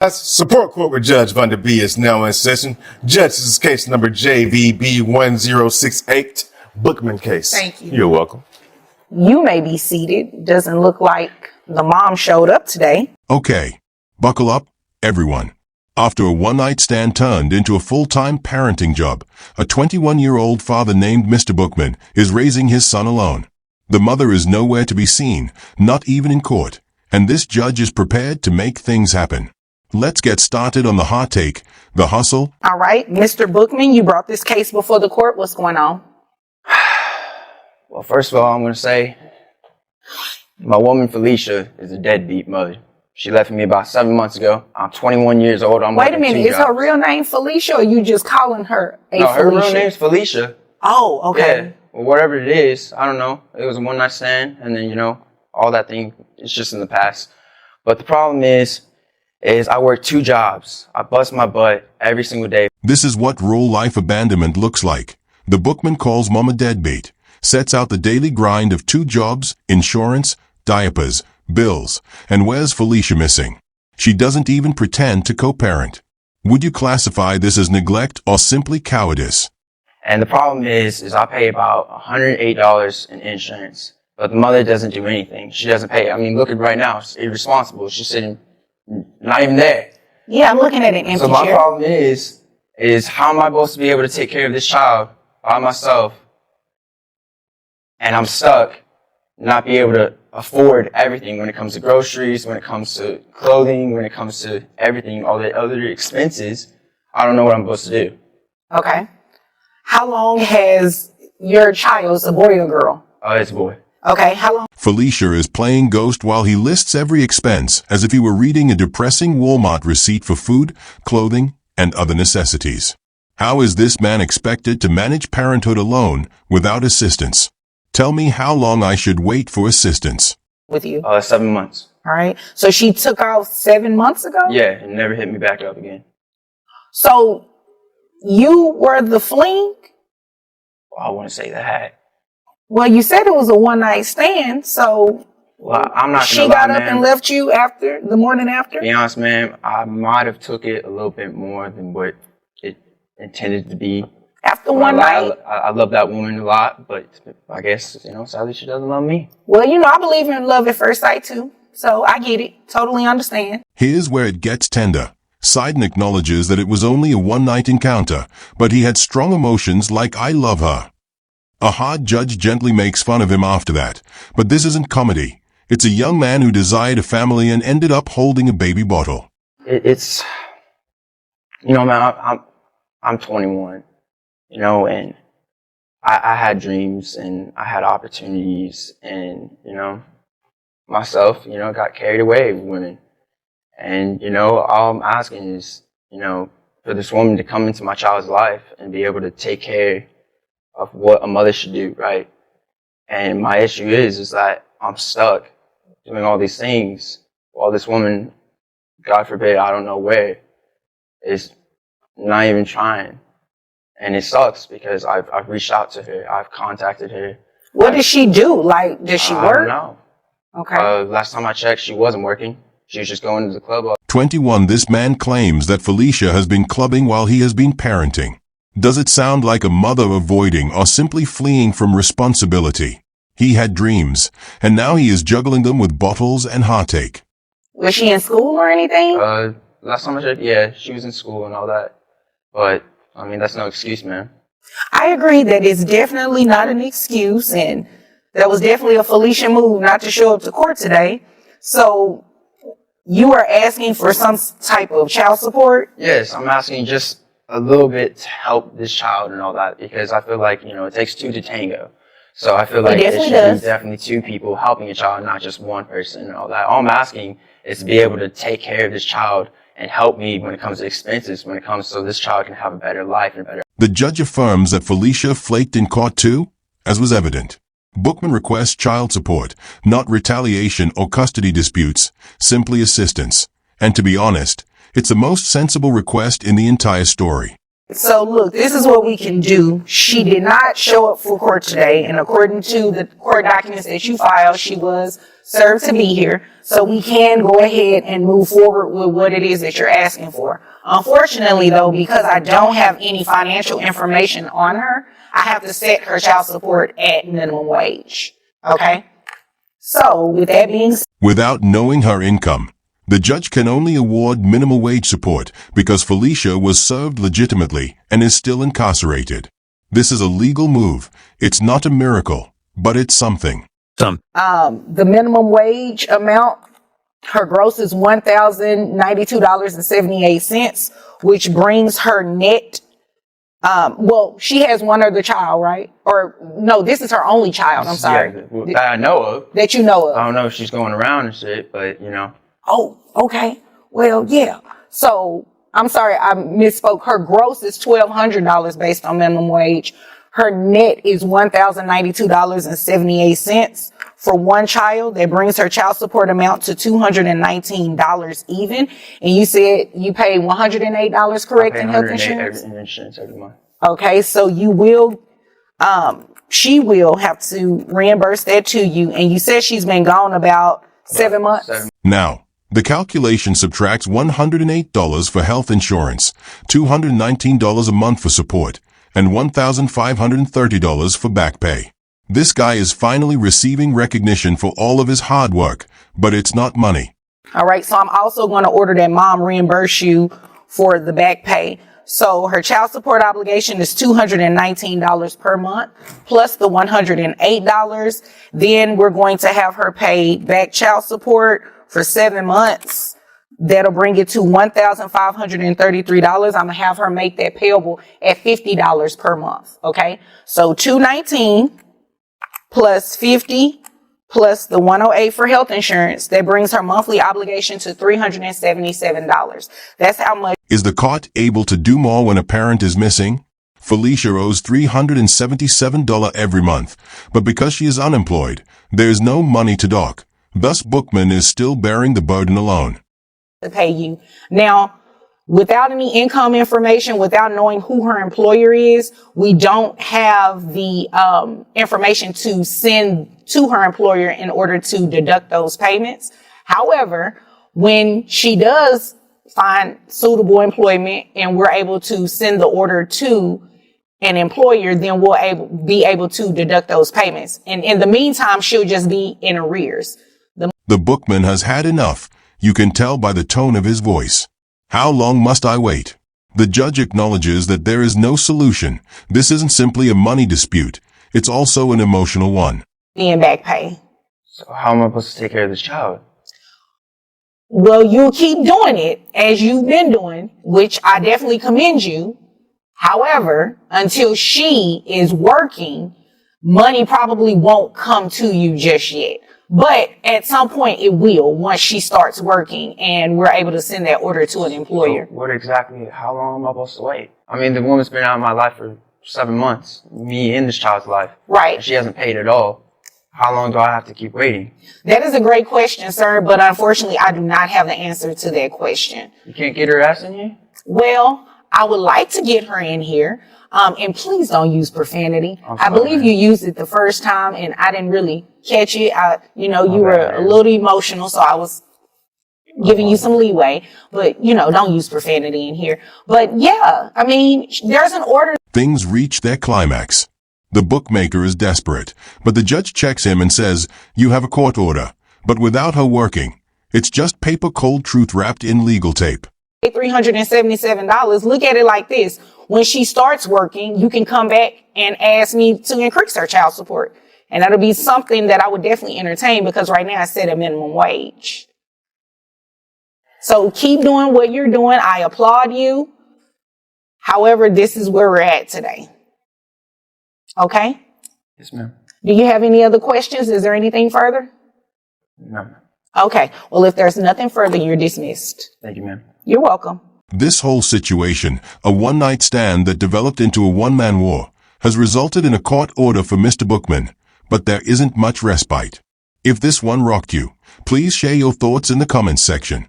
Support Court with Judge Van der B is now in session. Judge, this is case number JVB1068, Bookman case. Thank you. You're welcome. You may be seated. Doesn't look like the mom showed up today. Okay, buckle up, everyone. After a one-night stand turned into a full-time parenting job, a 21-year-old father named Mr. Bookman is raising his son alone. The mother is nowhere to be seen, not even in court, and this judge is prepared to make things happen. Let's get started on the hot take, the hustle. All right, Mr. Bookman, you brought this case before the court. What's going on? Well, first of all, I'm going to say my woman, Felicia, is a deadbeat mother. She left me about 7 months ago. I'm 21 years old. Wait a minute. Is her real name Felicia, or are you just calling her No, Felicia? her real name's Felicia. Oh, okay. Yeah, well, whatever it is, I don't know. It was a one-night stand, and then, all that thing, it's just in the past. But the problem is I work 2 jobs. I bust my butt every single day. This is what real-life abandonment looks like. The Bookman calls mom a deadbeat, sets out the daily grind of 2 jobs, insurance, diapers, bills, and where's Felicia missing? She doesn't even pretend to co-parent. Would you classify this as neglect or simply cowardice? And the problem is I pay about $108 in insurance, but the mother doesn't do anything. She doesn't pay. I mean, look at right now. She's irresponsible. She's sitting not even there. Yeah, I'm looking at an empty chair. So my chair. problem is how am I supposed to be able to take care of this child by myself? And I'm stuck, not be able to afford everything when it comes to groceries, when it comes to clothing, when it comes to everything, all the other expenses. I don't know what I'm supposed to do. Okay. How long has your child, a boy or girl? It's a boy. Okay, how long? Felicia is playing ghost while he lists every expense as if he were reading a depressing Walmart receipt for food, clothing, and other necessities. How is this man expected to manage parenthood alone without assistance? Tell me how long I should wait for assistance. With you? 7 months. All right. So she took off 7 months ago? Yeah, and never hit me back up again. So you were the fling? Well, I wouldn't say that. Well, you said it was a one-night stand, so well, I'm not she got up and left you after the morning after? To be honest, man, I might have took it a little bit more than what it intended to be. After one night? I love that woman a lot, but I guess, sadly she doesn't love me. Well, I believe in love at first sight too, so I get it. Totally understand. Here's where it gets tender. Seiden acknowledges that it was only a one-night encounter, but he had strong emotions like I love her. A hard judge gently makes fun of him after that, but this isn't comedy. It's a young man who desired a family and ended up holding a baby bottle. It's, man, I'm 21, and I had dreams and I had opportunities and, myself, got carried away with women. And, all I'm asking is, for this woman to come into my child's life and be able to take care of what a mother should do, right? And my issue is that I'm stuck doing all these things while this woman, God forbid, I don't know where, is not even trying. And it sucks because I've reached out to her. I've contacted her. What does she do? Like, does she work? I don't know. Okay. Last time I checked, she wasn't working. She was just going to the club. 21. This man claims that Felicia has been clubbing while he has been parenting. Does it sound like a mother avoiding or simply fleeing from responsibility? He had dreams, and now he is juggling them with bottles and heartache. Was she in school or anything? Last time I checked, yeah, she was in school and all that. But, that's no excuse, man. I agree that it's definitely not an excuse, and that was definitely a Felicia move not to show up to court today. So you are asking for some type of child support? Yes, I'm asking just a little bit to help this child and all that, because I feel like, it takes 2 to tango. So I feel like there should be definitely 2 people helping a child, not just one person and all that. All I'm asking is to be able to take care of this child and help me when it comes to expenses, when it comes so this child can have a better life and better. The judge affirms that Felicia flaked in court too, as was evident. Bookman requests child support, not retaliation or custody disputes, simply assistance. And to be honest, it's the most sensible request in the entire story. So look, this is what we can do. She did not show up for court today, and according to the court documents that you filed, she was served to be here, so we can go ahead and move forward with what it is that you're asking for. Unfortunately, though, because I don't have any financial information on her, I have to set her child support at minimum wage. Okay? So, with that being said, Without knowing her income, the judge can only award minimal wage support because Felicia was served legitimately and is still incarcerated. This is a legal move. It's not a miracle, but it's something. the minimum wage amount, her gross is $1,092.78, which brings her net. Well, she has one other child, right? Or no, this is her only child. I'm sorry. Yeah, that I know of. That you know of. I don't know if she's going around and shit, but you know. Oh, okay. Well, yeah. So I'm sorry, I misspoke. Her gross is $1,200 based on minimum wage. Her net is $1,092.78 for one child. That brings her child support amount to $219 even. And you said you pay $108, correct, in health insurance? Insurance every month. Okay, so you will, she will have to reimburse that to you. And you said she's been gone about 7 months? Now, the calculation subtracts $108 for health insurance, $219 a month for support, and $1,530 for back pay. This guy is finally receiving recognition for all of his hard work, but it's not money. All right, so I'm also going to order that mom reimburse you for the back pay. So her child support obligation is $219 per month, plus the $108. Then we're going to have her pay back child support for 7 months. That'll bring it to $1,533. I'm going to have her make that payable at $50 per month. Okay. So $219 plus 50 plus the 108 for health insurance. That brings her monthly obligation to $377. That's how much. Is the court able to do more when a parent is missing? Felicia owes $377 every month, but because she is unemployed, there is no money to dock. Thus, Bookman is still bearing the burden alone. To pay you. Now, without any income information, without knowing who her employer is, we don't have the information to send to her employer in order to deduct those payments. However, when she does find suitable employment and we're able to send the order to an employer, then we'll be able to deduct those payments. And in the meantime, she'll just be in arrears. The bookman has had enough. You can tell by the tone of his voice. How long must I wait? The judge acknowledges that there is no solution. This isn't simply a money dispute. It's also an emotional one. Being back pay. So how am I supposed to take care of this child? Well, you'll keep doing it as you've been doing, which I definitely commend you. However, until she is working, money probably won't come to you just yet. But at some point it will once she starts working and we're able to send that order to an employer. So how long am I supposed to wait? I mean, the woman's been out of my life for 7 months, me in this child's life. Right. And she hasn't paid at all. How long do I have to keep waiting? That is a great question, sir, but unfortunately I do not have the answer to that question. You can't get her ass in here? Well, I would like to get her in here. And please don't use profanity. I believe you used it the first time and I didn't really catch it. You were a little emotional, so I was giving you some leeway, but don't use profanity in here. But yeah, I mean, there's an order. Things reach their climax. The bookmaker is desperate, but the judge checks him and says, "You have a court order," but without her working. It's just paper cold truth wrapped in legal tape. $377. Look at it like this. When she starts working, you can come back and ask me to increase her child support. And that'll be something that I would definitely entertain because right now I set a minimum wage. So keep doing what you're doing. I applaud you. However, this is where we're at today. Okay? Yes, ma'am. Do you have any other questions? Is there anything further? No, ma'am. Okay. Well, if there's nothing further, you're dismissed. Thank you, ma'am. You're welcome. This whole situation, a one-night stand that developed into a one-man war, has resulted in a court order for Mr. Bookman, but there isn't much respite. If this one rocked you, please share your thoughts in the comments section.